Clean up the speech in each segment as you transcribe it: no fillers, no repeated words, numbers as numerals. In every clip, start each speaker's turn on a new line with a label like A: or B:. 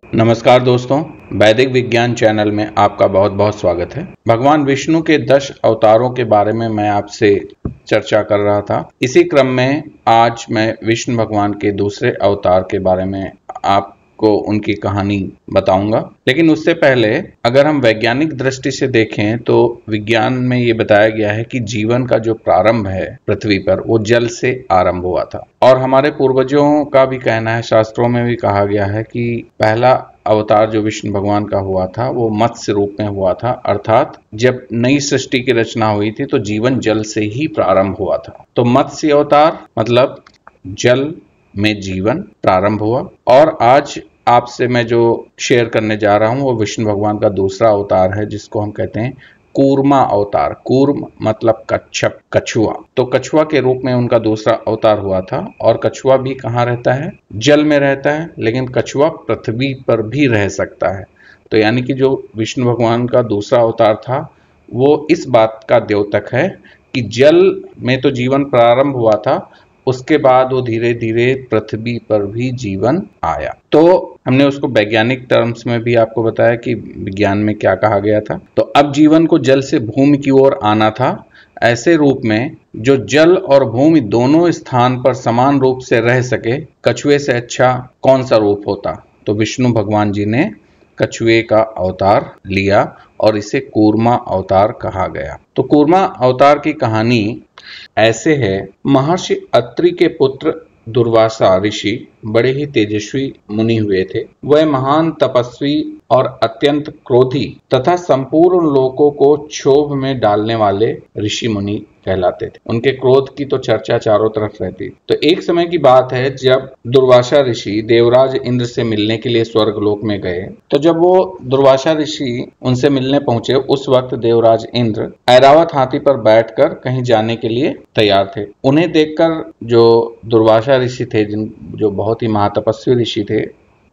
A: नमस्कार दोस्तों, वैदिक विज्ञान चैनल में आपका बहुत बहुत स्वागत है। भगवान विष्णु के 10 अवतारों के बारे में मैं आपसे चर्चा कर रहा था। इसी क्रम में आज मैं विष्णु भगवान के दूसरे अवतार के बारे में आपको उनकी कहानी बताऊंगा। लेकिन उससे पहले अगर हम वैज्ञानिक दृष्टि से देखें तो विज्ञान में ये बताया गया है कि जीवन का जो प्रारंभ है पृथ्वी पर वो जल से आरंभ हुआ था। और हमारे पूर्वजों का भी कहना है, शास्त्रों में भी कहा गया है कि पहला अवतार जो विष्णु भगवान का हुआ था वो मत्स्य रूप में हुआ था, अर्थात जब नई सृष्टि की रचना हुई थी तो जीवन जल से ही प्रारंभ हुआ था। तो मत्स्य अवतार मतलब जल में जीवन प्रारंभ हुआ। और आज आपसे मैं जो शेयर करने जा रहा हूं वो विष्णु भगवान का दूसरा अवतार है, जिसको हम कहते हैं कूर्मा अवतार। कूर्म मतलब कच्छप, कछुआ। तो कछुआ के रूप में उनका दूसरा अवतार हुआ था। और कछुआ भी कहाँ रहता है? जल में रहता है, लेकिन कछुआ पृथ्वी पर भी रह सकता है। तो यानी कि जो विष्णु भगवान का दूसरा अवतार था वो इस बात का द्योतक है कि जल में तो जीवन प्रारंभ हुआ था, उसके बाद वो धीरे धीरे पृथ्वी पर भी जीवन आया। तो हमने उसको वैज्ञानिक टर्म्स में भी आपको बताया कि विज्ञान में क्या कहा गया था। तो अब जीवन को जल से भूमि की ओर आना था। ऐसे रूप में जो जल और भूमि दोनों स्थान पर समान रूप से रह सके, कछुए से अच्छा कौन सा रूप होता? तो विष्णु भगवान जी ने कछुए का अवतार लिया और इसे कूर्मा अवतार कहा गया। तो कूर्मा अवतार की कहानी ऐसे है। महर्षि अत्रि के पुत्र दुर्वासा ऋषि बड़े ही तेजस्वी मुनि हुए थे। वह महान तपस्वी और अत्यंत क्रोधी तथा संपूर्ण लोकों को क्षोभ में डालने वाले ऋषि मुनि कहलाते थे। उनके क्रोध की तो चर्चा चारों तरफ रहती। तो एक समय की बात है जब दुर्वासा ऋषि देवराज इंद्र से मिलने के लिए स्वर्गलोक में गए। तो जब वो दुर्वासा ऋषि उनसे मिलने पहुंचे, उस वक्त देवराज इंद्र ऐरावत हाथी पर बैठकर कहीं जाने के लिए तैयार थे। उन्हें देखकर जो दुर्वासा ऋषि थे, जो बहुत ही महातपस्वी ऋषि थे,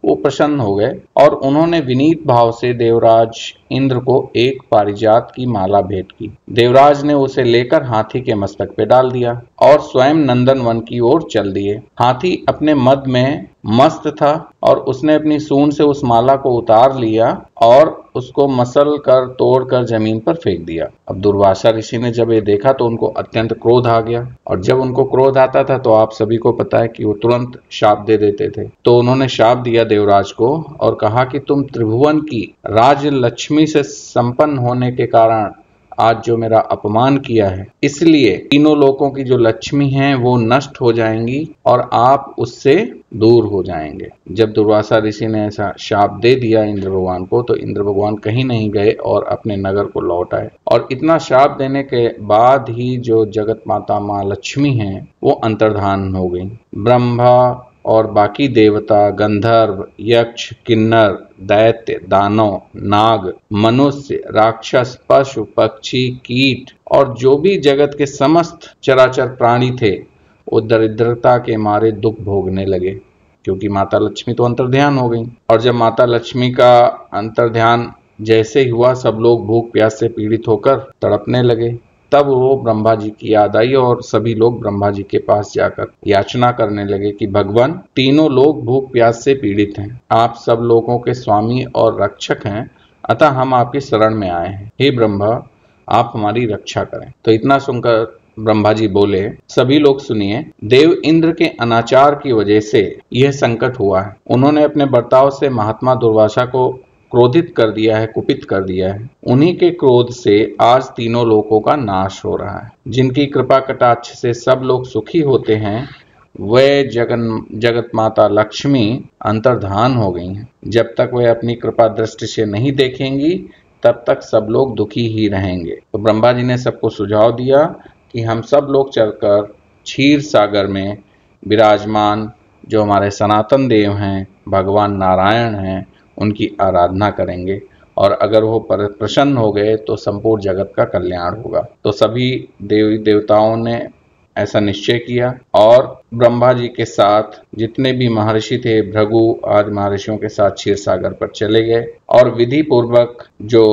A: वो प्रसन्न हो गए और उन्होंने विनीत भाव से देवराज इंद्र को एक पारिजात की माला भेंट की। देवराज ने उसे लेकर हाथी के मस्तक पे डाल दिया और स्वयं नंदन वन की ओर चल दिए। हाथी अपने मद में मस्त था और उसने अपनी सूंड से उस माला को उतार लिया और उसको मसल कर तोड़कर जमीन पर फेंक दिया। अब दुर्वासा ऋषि ने जब ये देखा तो उनको अत्यंत क्रोध आ गया। और जब उनको क्रोध आता था तो आप सभी को पता है कि वो तुरंत शाप दे देते थे। तो उन्होंने शाप दिया देवराज को और कहा कि तुम त्रिभुवन की राज लक्ष्मी से संपन्न होने के कारण आज जो मेरा अपमान किया है, इसलिए तीनों लोकों की जो लक्ष्मी हैं वो नष्ट हो जाएंगी और आप उससे दूर हो जाएंगे। जब दुर्वासा ऋषि ने ऐसा शाप दे दिया इंद्र भगवान को, तो इंद्र भगवान कहीं नहीं गए और अपने नगर को लौट आए। और इतना शाप देने के बाद ही जो जगत माता माँ लक्ष्मी हैं वो अंतर्धान हो गई। ब्रह्मा और बाकी देवता, गंधर्व, यक्ष, किन्नर, दैत्य, दानव, नाग, मनुष्य, राक्षस, पशु, पक्षी, कीट और जो भी जगत के समस्त चराचर प्राणी थे वो दरिद्रता के मारे दुख भोगने लगे, क्योंकि माता लक्ष्मी तो अंतर्ध्यान हो गई। और जब माता लक्ष्मी का अंतर्ध्यान जैसे ही हुआ, सब लोग भूख प्यास से पीड़ित होकर तड़पने लगे। तब वो ब्रह्मा जी की याद आई और सभी लोग ब्रह्मा जी के पास जाकर याचना करने लगे कि भगवान, तीनों लोग भूख प्यास से पीड़ित हैं, आप सब लोगों के स्वामी और रक्षक हैं, अतः हम आपकी शरण में आए हैं। हे ब्रह्मा, आप हमारी रक्षा करें। तो इतना सुनकर ब्रह्मा जी बोले, सभी लोग सुनिए, देव इंद्र के अनाचार की वजह से यह संकट हुआ है। उन्होंने अपने बर्ताव से महात्मा दुर्वासा को क्रोधित कर दिया है, कुपित कर दिया है। उन्हीं के क्रोध से आज तीनों लोकों का नाश हो रहा है। जिनकी कृपा कटाक्ष से सब लोग सुखी होते हैं, वे जगत माता लक्ष्मी अंतर्धान हो गई हैं। जब तक वे अपनी कृपा दृष्टि से नहीं देखेंगी तब तक सब लोग दुखी ही रहेंगे। तो ब्रह्मा जी ने सबको सुझाव दिया कि हम सब लोग चलकर क्षीर सागर में विराजमान जो हमारे सनातन देव हैं, भगवान नारायण हैं, उनकी आराधना करेंगे और अगर वो प्रसन्न हो गए तो संपूर्ण जगत का कल्याण होगा। तो सभी देवी देवताओं ने ऐसा निश्चय किया और ब्रह्मा जी के साथ जितने भी महर्षि थे, भृगु आदि महर्षियों के साथ क्षीर सागर पर चले गए और विधि पूर्वक जो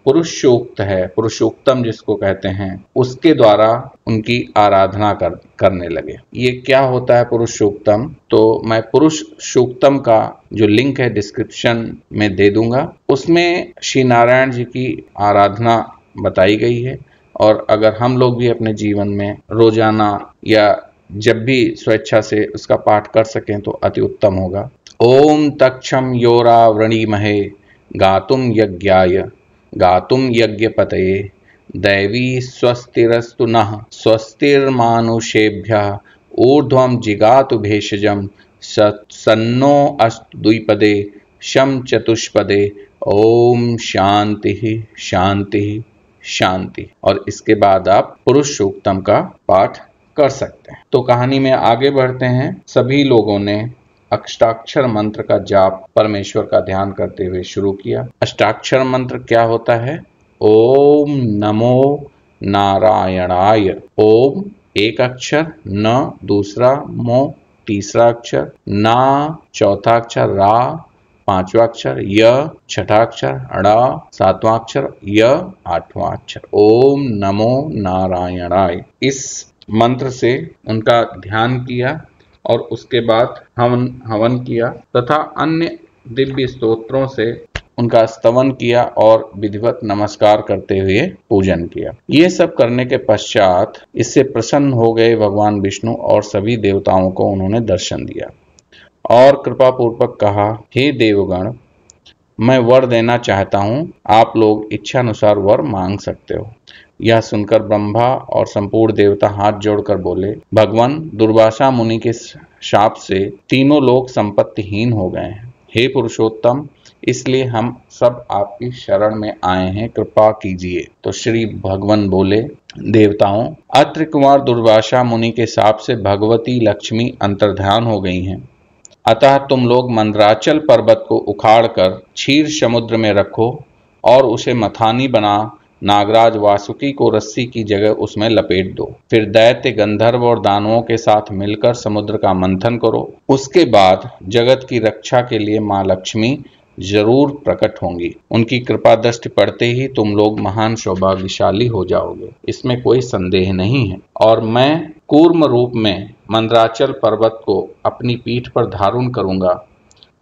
A: पुरुष सूक्त है, पुरुषोत्तम जिसको कहते हैं, उसके द्वारा उनकी आराधना करने लगे। ये क्या होता है पुरुष सूक्तम? तो मैं पुरुष सूक्तम का जो लिंक है डिस्क्रिप्शन में दे दूंगा। उसमें श्री नारायण जी की आराधना बताई गई है, और अगर हम लोग भी अपने जीवन में रोजाना या जब भी स्वेच्छा से उसका पाठ कर सकें तो अति उत्तम होगा। ओम तक्षम योरा वृणीमहे गातुम यज्ञाय गातुम यज्ञपतये दैवी स्वस्तिरस्तु नः स्वस्तिर्मानुषेभ्यः ऊर्ध्वं जिगातु भेषजं सन्नो अस्तु द्विपदे शम चतुष्पदे। ओम शांति शांति शांति। और इसके बाद आप पुरुष सूक्तम का पाठ कर सकते हैं। तो कहानी में आगे बढ़ते हैं। सभी लोगों ने अष्टाक्षर मंत्र का जाप परमेश्वर का ध्यान करते हुए शुरू किया। अष्टाक्षर मंत्र क्या होता है? ओम नमो नारायणाय। ओम एक अक्षर, न दूसरा, मो तीसरा अक्षर, ना चौथा अक्षर, रा पांचवा अक्षर, य छठा अक्षर, ड़ा सातवां अक्षर, य आठवां अक्षर। ओम नमो नारायणाय। इस मंत्र से उनका ध्यान किया और उसके बाद हवन किया तथा अन्य दिव्य स्तोत्रों से उनका स्तवन किया और विधिवत नमस्कार करते हुए पूजन किया। ये सब करने के पश्चात इससे प्रसन्न हो गए भगवान विष्णु और सभी देवताओं को उन्होंने दर्शन दिया और कृपा पूर्वक कहा, हे देवगण, मैं वर देना चाहता हूँ, आप लोग इच्छानुसार वर मांग सकते हो। यह सुनकर ब्रह्मा और संपूर्ण देवता हाथ जोड़कर बोले, भगवान, दुर्वासा मुनि के शाप से तीनों लोग संपत्तिहीन हो गए हैं। हे पुरुषोत्तम, इसलिए हम सब आपकी शरण में आए हैं, कृपा कीजिए। तो श्री भगवान बोले, देवताओं, अत्रि कुमार दुर्वासा मुनि के शाप से भगवती लक्ष्मी अंतर्ध्यान हो गई हैं, अतः तुम लोग मंदराचल पर्वत को उखाड़कर क्षीर समुद्र में रखो और उसे मथानी बना नागराज वासुकी को रस्सी की जगह उसमें लपेट दो। फिर दैत्य गंधर्व और दानवों के साथ मिलकर समुद्र का मंथन करो। उसके बाद जगत की रक्षा के लिए माँ लक्ष्मी जरूर प्रकट होंगी। उनकी कृपा दृष्टि पड़ते ही तुम लोग महान सौभाग्यशाली हो जाओगे, इसमें कोई संदेह नहीं है। और मैं कूर्म रूप में मंदराचल पर्वत को अपनी पीठ पर धारण करूंगा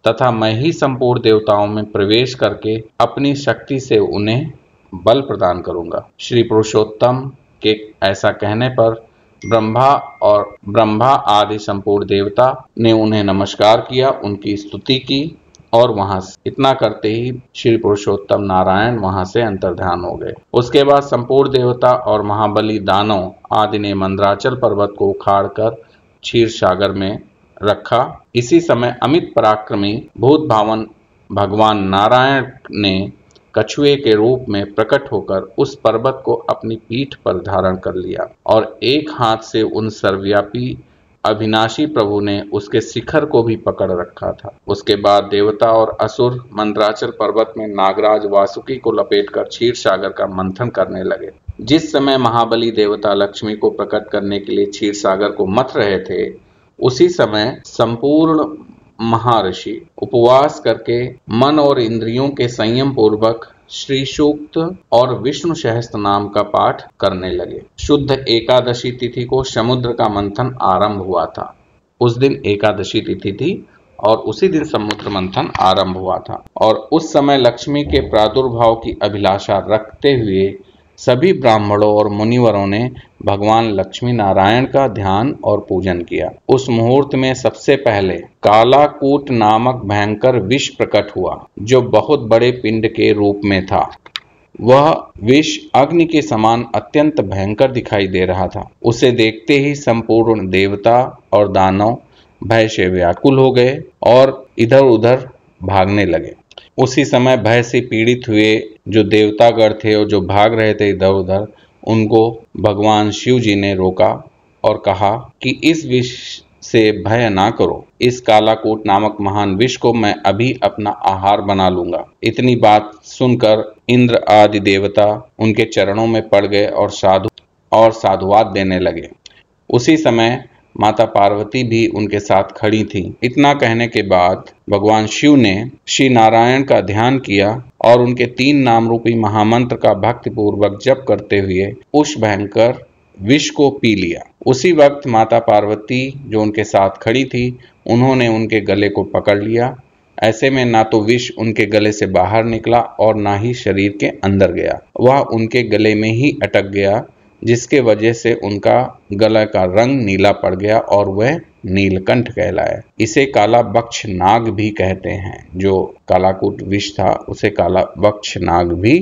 A: तथा मैं ही संपूर्ण देवताओं में प्रवेश करके अपनी शक्ति से उन्हें बल प्रदान करूंगा। श्री पुरुषोत्तम के ऐसा कहने पर ब्रह्मा आदि संपूर्ण देवता ने उन्हें नमस्कार किया, उनकी स्तुति की और वहां इतना करते ही श्री पुरुषोत्तम नारायण वहां से अंतर्ध्यान हो गए। उसके बाद संपूर्ण देवता और महाबली दानव आदि ने मंदराचल पर्वत को उखाड़कर क्षीर सागर में रखा। इसी समय अमित पराक्रमी भूत भावन भगवान नारायण ने कछुए के रूप में प्रकट होकर उस पर्वत को अपनी पीठ पर धारण कर लिया और एक हाथ से उन सर्वव्यापी अविनाशी प्रभु ने उसके शिखर को भी पकड़ रखा था। उसके बाद देवता और असुर मंदराचल पर्वत में नागराज वासुकी को लपेटकर क्षीर सागर का मंथन करने लगे। जिस समय महाबली देवता लक्ष्मी को प्रकट करने के लिए क्षीर सागर को मथ रहे थे, उसी समय संपूर्ण महर्षि उपवास करके मन और इंद्रियों के संयम पूर्वक श्री सूक्त और विष्णु सहस्त्र नाम का पाठ करने लगे। शुद्ध एकादशी तिथि को समुद्र का मंथन आरंभ हुआ था। उस दिन एकादशी तिथि थी और उसी दिन समुद्र मंथन आरंभ हुआ था। और उस समय लक्ष्मी के प्रादुर्भाव की अभिलाषा रखते हुए सभी ब्राह्मणों और मुनिवरों ने भगवान लक्ष्मी नारायण का ध्यान और पूजन किया। उस मुहूर्त में सबसे पहले कालाकूट नामक भयंकर विष प्रकट हुआ, जो बहुत बड़े पिंड के रूप में था। वह विष अग्नि के समान अत्यंत भयंकर दिखाई दे रहा था। उसे देखते ही संपूर्ण देवता और दानव भय से व्याकुल हो गए और इधर उधर भागने लगे। उसी समय भय से पीड़ित हुए जो देवतागण थे और जो भाग रहे थे इधर उधर, उनको भगवान शिव जी ने रोका और कहा कि इस विष से भय ना करो। इस कालाकूट नामक महान विष को मैं अभी अपना आहार बना लूंगा। इतनी बात सुनकर इंद्र आदि देवता उनके चरणों में पड़ गए और साधुवाद देने लगे। उसी समय माता पार्वती भी उनके साथ खड़ी थी। इतना कहने के बाद भगवान शिव ने श्री नारायण का ध्यान किया और उनके 3 नाम रूपी महामंत्र का भक्तिपूर्वक जप करते हुए उस भयंकर विष को पी लिया। उसी वक्त माता पार्वती जो उनके साथ खड़ी थी, उन्होंने उनके गले को पकड़ लिया। ऐसे में ना तो विष उनके गले से बाहर निकला और ना ही शरीर के अंदर गया, वह उनके गले में ही अटक गया, जिसके वजह से उनका गला का रंग नीला पड़ गया और वह नीलकंठ कहलाया। इसे काला बक्ष नाग भी कहते हैं। जो कालाकूट विष था उसे काला बक्ष नाग भी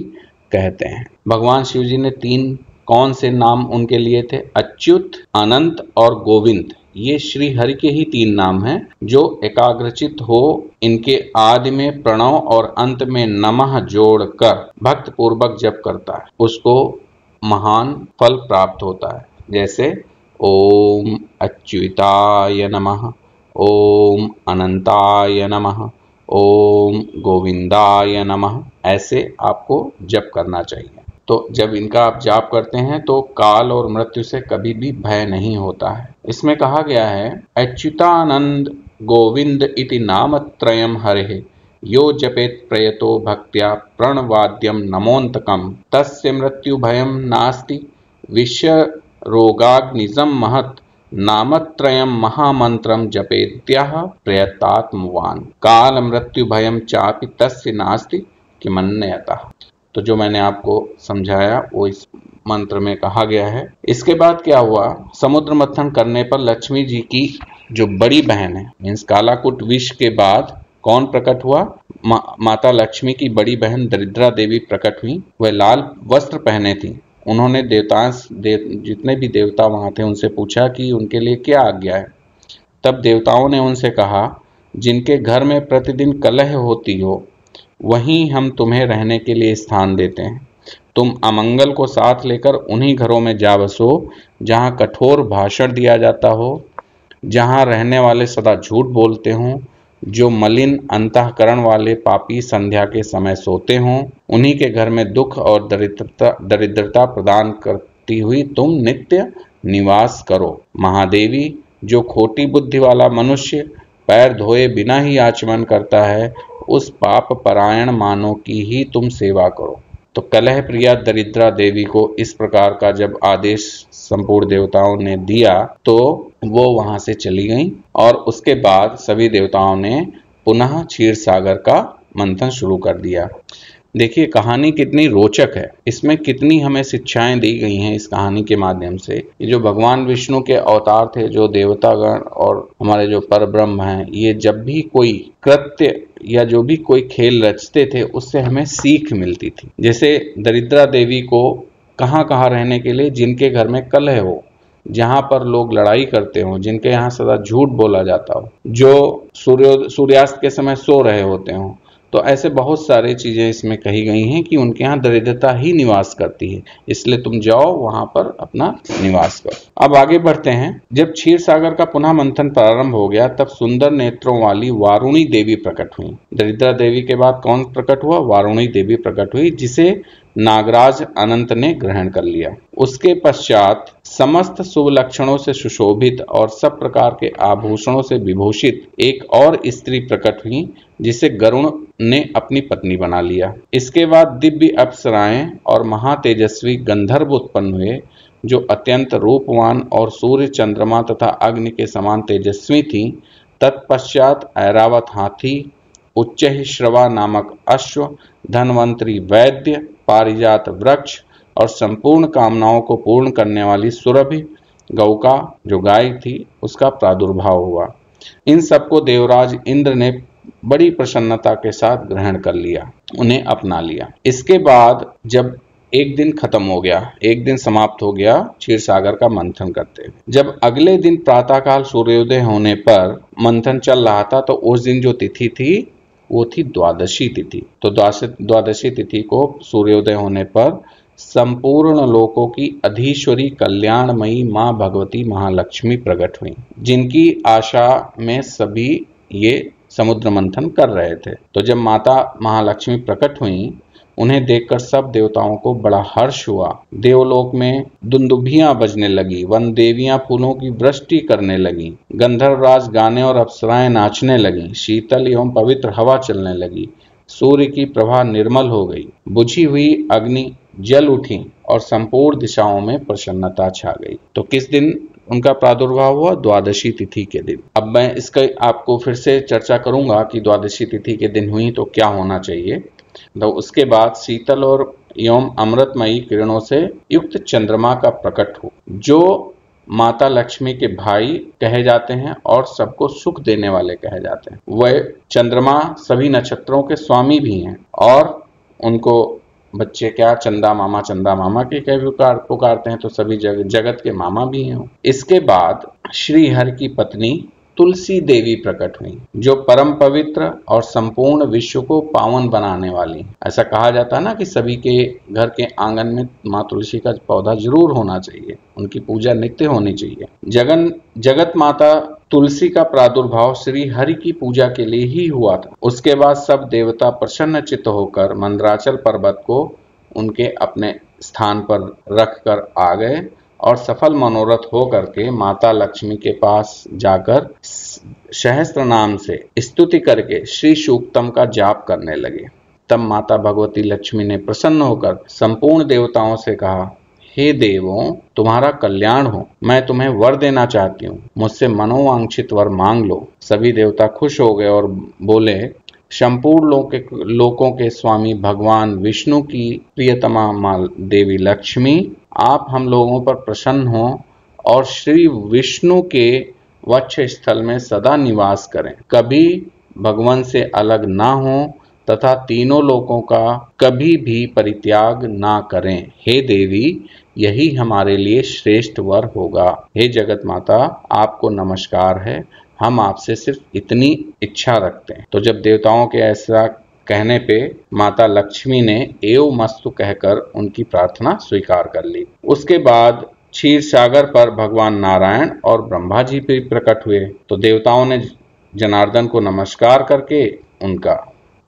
A: कहते हैं। भगवान शिव जी ने 3 कौन से नाम उनके लिए थे? अच्युत, अनंत और गोविंद। ये श्री हरि के ही 3 नाम हैं। जो एकाग्रचित हो इनके आदि में प्रणव और अंत में नमः जोड़कर भक्त पूर्वक जप करता है, उसको महान फल प्राप्त होता है। जैसे ओम अच्युताय नमः, ओम अनंताय नमः, ओम गोविंदाय नमः, ऐसे आपको जप करना चाहिए। तो जब इनका आप जाप करते हैं तो काल और मृत्यु से कभी भी भय नहीं होता है। इसमें कहा गया है, अच्युतानंद गोविंद इति नामत्रयम् हरेः यो जपेत प्रयतो भक्त्या प्रणवाद्यम नमोन्तकम तस्य मृत्यु भयम नास्ति विश्व रोगाग्निजम महत् नामत्रयम् महामंत्रम जपेत्याह प्रयतात्मवान काल मृत्यु भयम चापि तस्य नास्ति किमन्यतः। तो जो मैंने आपको समझाया वो इस मंत्र में कहा गया है। इसके बाद क्या हुआ? समुद्र मंथन करने पर लक्ष्मी जी की जो बड़ी बहन है, मीन्स कालाकूट विष के बाद कौन प्रकट हुआ? माता लक्ष्मी की बड़ी बहन दरिद्रा देवी प्रकट हुई। वह लाल वस्त्र पहने थी। उन्होंने जितने भी देवता वहां थे उनसे पूछा कि उनके लिए क्या आज्ञा है। तब देवताओं ने उनसे कहा, जिनके घर में प्रतिदिन कलह होती हो वहीं हम तुम्हें रहने के लिए स्थान देते हैं। तुम अमंगल को साथ लेकर उन्हीं घरों में जा बसो जहां कठोर भाषण दिया जाता हो, जहां रहने वाले सदा झूठ बोलते हों, जो मलिन अंतःकरण वाले पापी संध्या के समय सोते हों, उन्हीं के घर में दुख और दरिद्रता प्रदान करती हुई तुम नित्य निवास करो। महादेवी, जो खोटी बुद्धि वाला मनुष्य पैर धोए बिना ही आचमन करता है, उस पाप परायण मानव की ही तुम सेवा करो। तो कलह प्रिया दरिद्रा देवी को इस प्रकार का जब आदेश संपूर्ण देवताओं ने दिया तो वो वहां से चली गईं और उसके बाद सभी देवताओं ने पुनः क्षीर सागर का मंथन शुरू कर दिया। देखिए कहानी कितनी रोचक है, इसमें कितनी हमें शिक्षाएं दी गई हैं इस कहानी के माध्यम से। ये जो भगवान विष्णु के अवतार थे, जो देवतागण और हमारे जो परब्रह्म हैं, ये जब भी कोई कृत्य या जो भी कोई खेल रचते थे उससे हमें सीख मिलती थी। जैसे दरिद्रा देवी को कहाँ कहाँ रहने के लिए? जिनके घर में कलह हो, जहाँ पर लोग लड़ाई करते हो, जिनके यहाँ सदा झूठ बोला जाता हो, जो सूर्यास्त के समय सो रहे होते हो, तो ऐसे बहुत सारी चीजें इसमें कही गई हैं कि उनके यहाँ दरिद्रता ही निवास करती है, इसलिए तुम जाओ वहां पर अपना निवास करो। अब आगे बढ़ते हैं। जब क्षीर सागर का पुनः मंथन प्रारंभ हो गया तब सुंदर नेत्रों वाली वारुणी देवी प्रकट हुई। दरिद्रा देवी के बाद कौन प्रकट हुआ? वारुणी देवी प्रकट हुई, जिसे नागराज अनंत ने ग्रहण कर लिया। उसके पश्चात समस्त शुभ लक्षणों से सुशोभित और सब प्रकार के आभूषणों से विभूषित एक और स्त्री प्रकट हुई, जिसे गरुण ने अपनी पत्नी बना लिया। इसके बाद दिव्य अप्सराएं और महातेजस्वी गंधर्व उत्पन्न हुए, जो अत्यंत रूपवान और सूर्य, चंद्रमा तथा अग्नि के समान तेजस्वी थीं। तत्पश्चात ऐरावत हाथी, उच्चैःश्रवा नामक अश्व, धन्वंतरी वैद्य, पारिजात वृक्ष और संपूर्ण कामनाओं को पूर्ण करने वाली सुरभि गौका जो गाय थी, उसका प्रादुर्भाव हुआ। इन सबको देवराज इंद्र ने बड़ी प्रसन्नता के साथ ग्रहण कर लिया, उन्हें अपना लिया। इसके बाद जब एक दिन खत्म हो गया, एक दिन समाप्त हो गया क्षीर सागर का मंथन करते हुए, जब अगले दिन प्रातःकाल सूर्योदय होने पर मंथन चल रहा था, तो उस दिन जो तिथि थी वो थी द्वादशी तिथि। तो द्वादशी तिथि को सूर्योदय होने पर संपूर्ण लोकों की अधीश्वरी कल्याणमयी मां भगवती महालक्ष्मी प्रकट हुई, जिनकी आशा में सभी ये समुद्र मंथन कर रहे थे। तो जब माता महालक्ष्मी प्रकट हुई, उन्हें देखकर सब देवताओं को बड़ा हर्ष हुआ। देवलोक में दुंदुभियां बजने लगी, वन देवियां फूलों की वृष्टि करने लगी, गंधर्वराज गाने और अप्सराएं नाचने लगी, शीतल एवं पवित्र हवा चलने लगी, सूर्य की प्रभा निर्मल हो गई, बुझी हुई अग्नि जल उठी और संपूर्ण दिशाओं में प्रसन्नता छा गई। तो किस दिन उनका प्रादुर्भाव हुआ? द्वादशी तिथि के दिन। अब मैं इसका आपको फिर से चर्चा करूंगा कि द्वादशी तिथि के दिन हुई तो क्या होना चाहिए। तो उसके बाद शीतल और एवं अमृतमयी किरणों से युक्त चंद्रमा का प्रकट हो, जो माता लक्ष्मी के भाई कहे जाते हैं और सबको सुख देने वाले कहे जाते हैं। वह चंद्रमा सभी नक्षत्रों के स्वामी भी हैं और उनको बच्चे क्या चंदा मामा के कई पुकारते हैं, तो सभी जगत के मामा भी हैं। इसके बाद श्री हरि की पत्नी तुलसी देवी प्रकट हुई, जो परम पवित्र और संपूर्ण विश्व को पावन बनाने वाली। ऐसा कहा जाता है ना कि सभी के घर के आंगन में माँ तुलसी का पौधा जरूर होना चाहिए, उनकी पूजा नित्य होनी चाहिए। जगत माता तुलसी का प्रादुर्भाव श्री हरि की पूजा के लिए ही हुआ था। उसके बाद सब देवता प्रसन्नचित्त होकर मंदराचल पर्वत को उनके अपने स्थान पर रख कर आ गए और सफल मनोरथ हो करके माता लक्ष्मी के पास जाकर सहस्त्र नाम से स्तुति करके श्री सूक्तम का जाप करने लगे। तब माता भगवती लक्ष्मी ने प्रसन्न होकर संपूर्ण देवताओं से कहा, हे देवों, तुम्हारा कल्याण हो, मैं तुम्हें वर देना चाहती हूँ, मुझसे मनोवांछित वर मांग लो। सभी देवता खुश हो गए और बोले, संपूर्ण लोकों के स्वामी भगवान विष्णु की प्रियतमा माँ देवी लक्ष्मी, आप हम लोगों पर प्रसन्न हो और श्री विष्णु के वक्ष स्थल में सदा निवास करें, कभी भगवान से अलग ना हो तथा तीनों लोकों का कभी भी परित्याग ना करें। हे देवी, यही हमारे लिए श्रेष्ठ वर होगा। हे जगत माता, आपको नमस्कार है, हम आपसे सिर्फ इतनी इच्छा रखते हैं। तो जब देवताओं के ऐसा कहने पे माता लक्ष्मी ने एव मस्तु कहकर उनकी प्रार्थना स्वीकार कर ली। उसके बाद क्षीर सागर पर भगवान नारायण और ब्रह्मा जी भी प्रकट हुए। तो देवताओं ने जनार्दन को नमस्कार करके उनका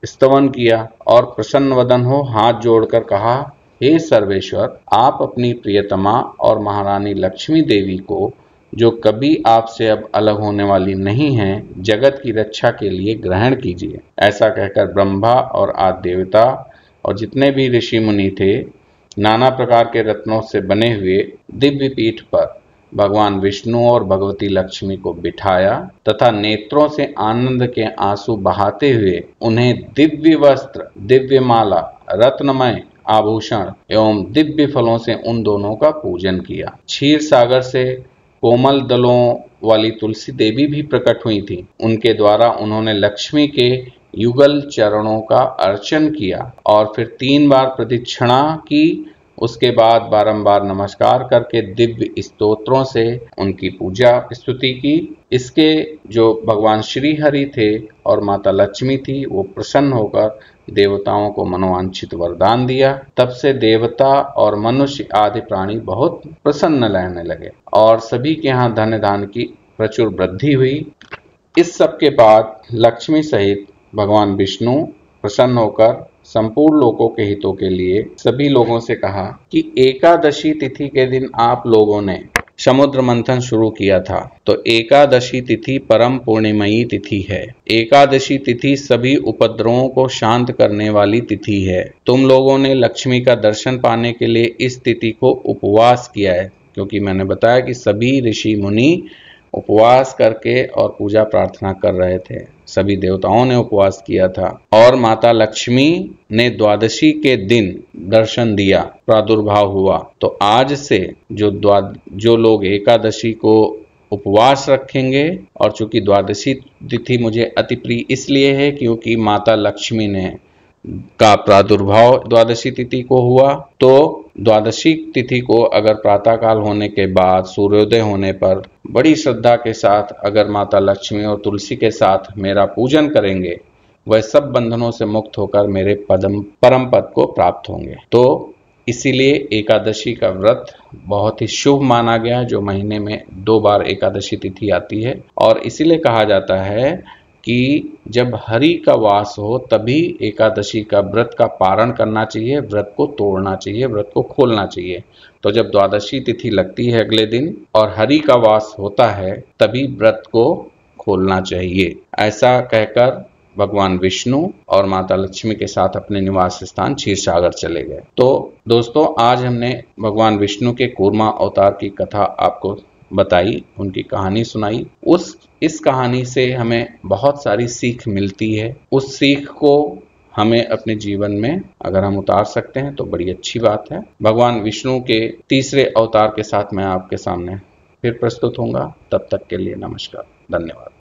A: स्तवन किया और प्रसन्न वदन हो हाथ जोड़कर कहा, हे सर्वेश्वर, आप अपनी प्रियतमा और महारानी लक्ष्मी देवी को, जो कभी आपसे अब अलग होने वाली नहीं हैं, जगत की रक्षा के लिए ग्रहण कीजिए। ऐसा कहकर ब्रह्मा और आदि देवता और जितने भी ऋषि मुनि थे, नाना प्रकार के रत्नों से बने हुए दिव्य पीठ पर भगवान विष्णु और भगवती लक्ष्मी को बिठाया तथा नेत्रों से आनंद के आंसू बहाते हुए उन्हें दिव्य वस्त्र, दिव्य माला, रत्नमय आभूषण एवं दिव्य फलों से उन दोनों का पूजन किया। क्षीर सागर से कोमल दलों वाली तुलसी देवी भी प्रकट हुई थी। उनके द्वारा उन्होंने लक्ष्मी के युगल चरणों का अर्चन किया और फिर 3 बार प्रदक्षिणा की। उसके बाद बारंबार नमस्कार करके दिव्य स्तोत्रों से उनकी पूजा स्तुति की। इसके जो भगवान श्री हरि थे और माता लक्ष्मी थी, वो प्रसन्न होकर देवताओं को मनोवांछित वरदान दिया। तब से देवता और मनुष्य आदि प्राणी बहुत प्रसन्न रहने लगे और सभी के यहाँ धन धान की प्रचुर वृद्धि हुई। इस सब के बाद लक्ष्मी सहित भगवान विष्णु प्रसन्न होकर संपूर्ण लोगों के हितों के लिए सभी लोगों से कहा कि एकादशी तिथि के दिन आप लोगों ने समुद्र मंथन शुरू किया था, तो एकादशी तिथि परम पूर्णिमयी तिथि है। एकादशी तिथि सभी उपद्रवों को शांत करने वाली तिथि है। तुम लोगों ने लक्ष्मी का दर्शन पाने के लिए इस तिथि को उपवास किया है, क्योंकि मैंने बताया कि सभी ऋषि मुनि उपवास करके और पूजा प्रार्थना कर रहे थे। सभी देवताओं ने उपवास किया था और माता लक्ष्मी ने द्वादशी के दिन दर्शन दिया, प्रादुर्भाव हुआ। तो आज से जो लोग एकादशी को उपवास रखेंगे, और चूंकि द्वादशी तिथि मुझे अति प्रिय इसलिए है क्योंकि माता लक्ष्मी ने का प्रादुर्भाव द्वादशी तिथि को हुआ, तो द्वादशी तिथि को अगर प्रातःकाल होने के बाद सूर्योदय होने पर बड़ी श्रद्धा के साथ अगर माता लक्ष्मी और तुलसी के साथ मेरा पूजन करेंगे, वह सब बंधनों से मुक्त होकर मेरे परम पद को प्राप्त होंगे। तो इसीलिए एकादशी का व्रत बहुत ही शुभ माना गया, जो महीने में 2 बार एकादशी तिथि आती है। और इसीलिए कहा जाता है कि जब हरि का वास हो तभी एकादशी का व्रत का पारण करना चाहिए, व्रत को तोड़ना चाहिए, व्रत को खोलना चाहिए। तो जब द्वादशी तिथि लगती है अगले दिन और हरि का वास होता है, तभी व्रत को खोलना चाहिए। ऐसा कहकर भगवान विष्णु और माता लक्ष्मी के साथ अपने निवास स्थान क्षीरसागर चले गए। तो दोस्तों, आज हमने भगवान विष्णु के कूर्मा अवतार की कथा आपको बताई, उनकी कहानी सुनाई। इस कहानी से हमें बहुत सारी सीख मिलती है। उस सीख को हमें अपने जीवन में अगर हम उतार सकते हैं तो बड़ी अच्छी बात है। भगवान विष्णु के तीसरे अवतार के साथ मैं आपके सामने फिर प्रस्तुत होऊंगा। तब तक के लिए नमस्कार, धन्यवाद।